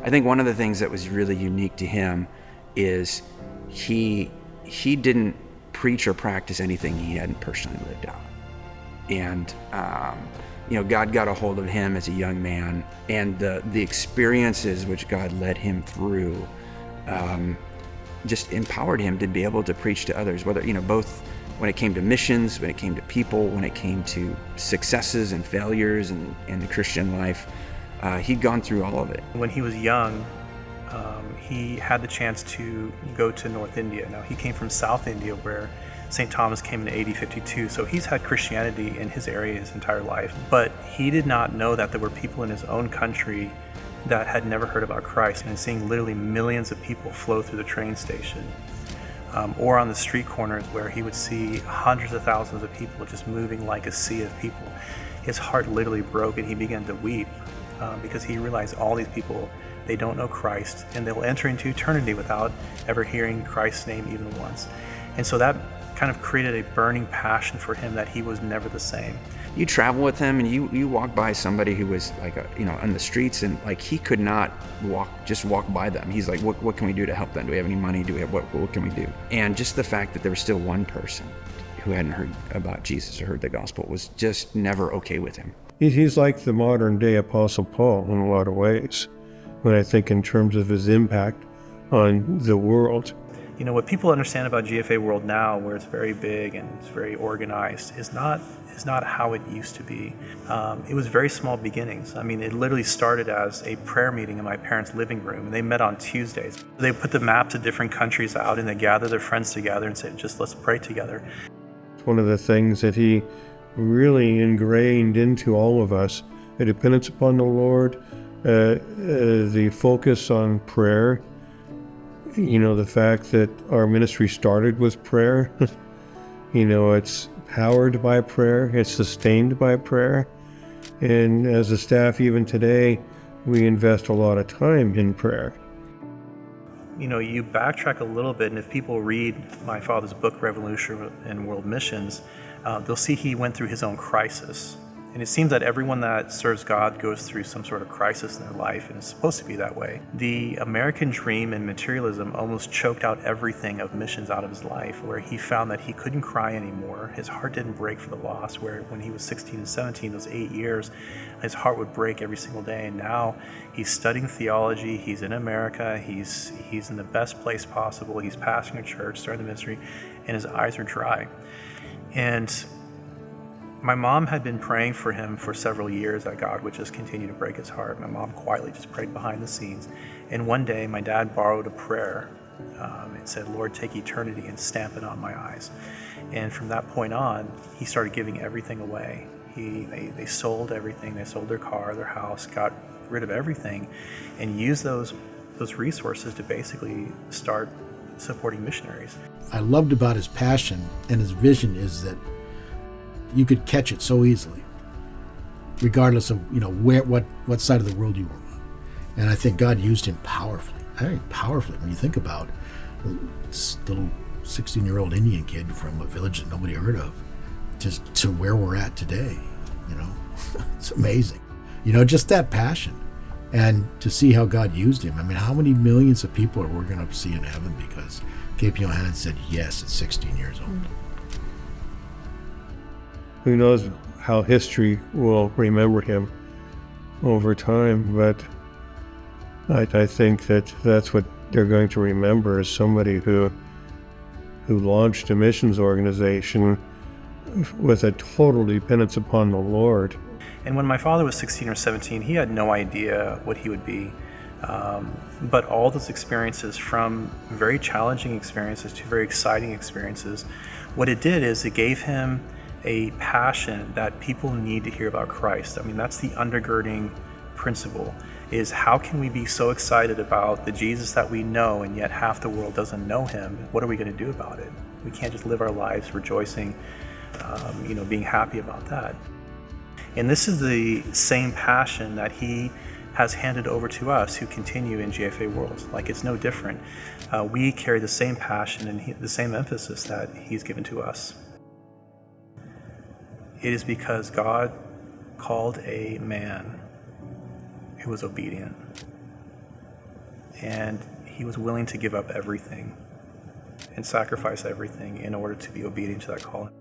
I think one of the things that was really unique to him is he didn't preach or practice anything he hadn't personally lived out. And God got a hold of him as a young man, and the experiences which God led him through just empowered him to be able to preach to others, whether, both when it came to missions, when it came to people, when it came to successes and failures in the Christian life. He'd gone through all of it. When he was young, he had the chance to go to North India. Now, he came from South India, where St. Thomas came in AD 52, so he's had Christianity in his area his entire life. But he did not know that there were people in his own country that had never heard about Christ, and seeing literally millions of people flow through the train station, or on the street corners where he would see hundreds of thousands of people just moving like a sea of people. His heart literally broke, and he began to weep because he realized all these people, they don't know Christ, and they'll enter into eternity without ever hearing Christ's name even once. And so that kind of created a burning passion for him that he was never the same. You travel with him, and you walk by somebody who was like, on the streets, and like he could not walk by them. He's like, what can we do to help them? Do we have any money? Do we have what can we do? And just the fact that there was still one person who hadn't heard about Jesus or heard the gospel was just never okay with him. He's like the modern day Apostle Paul in a lot of ways, when I think in terms of his impact on the world. What people understand about GFA World now, where it's very big and it's very organized, is not how it used to be. It was very small beginnings. It literally started as a prayer meeting in my parents' living room, and they met on Tuesdays. They put the maps of different countries out, and they gathered their friends together and said, just let's pray together. It's one of the things that he really ingrained into all of us, the dependence upon the Lord, the focus on prayer, the fact that our ministry started with prayer. It's powered by prayer, it's sustained by prayer. And as a staff, even today, we invest a lot of time in prayer. You backtrack a little bit, and if people read my father's book, Revolution and World Missions, they'll see he went through his own crisis. And it seems that everyone that serves God goes through some sort of crisis in their life, and it's supposed to be that way. The American dream and materialism almost choked out everything of missions out of his life, where he found that he couldn't cry anymore. His heart didn't break for the loss, where when he was 16 and 17, those 8 years, his heart would break every single day. And now he's studying theology, he's in America, he's in the best place possible, he's pastoring a church, starting the ministry, and his eyes are dry. And my mom had been praying for him for several years that God would just continue to break his heart. My mom quietly just prayed behind the scenes. And one day, my dad borrowed a prayer and said, Lord, take eternity and stamp it on my eyes. And from that point on, he started giving everything away. They sold everything. They sold their car, their house, got rid of everything, and used those resources to basically start supporting missionaries. I loved about his passion and his vision is that you could catch it so easily, regardless of what side of the world you were on. And I think God used him powerfully, very powerfully. When you think about this little 16-year-old Indian kid from a village that nobody heard of, just to where we're at today, it's amazing. Just that passion, and to see how God used him. How many millions of people are we going to see in heaven because Cape Yohannan said yes at 16 years old? Who knows how history will remember him over time, but I think that's what they're going to remember, as somebody who launched a missions organization with a total dependence upon the Lord. And when my father was 16 or 17, he had no idea what he would be. But all those experiences, from very challenging experiences to very exciting experiences, what it did is it gave him a passion that people need to hear about Christ. That's the undergirding principle, is how can we be so excited about the Jesus that we know and yet half the world doesn't know him? What are we going to do about it? We can't just live our lives rejoicing, being happy about that. And this is the same passion that he has handed over to us who continue in GFA World. It's no different. We carry the same passion and the same emphasis that he's given to us. It is because God called a man who was obedient. and he was willing to give up everything and sacrifice everything in order to be obedient to that calling.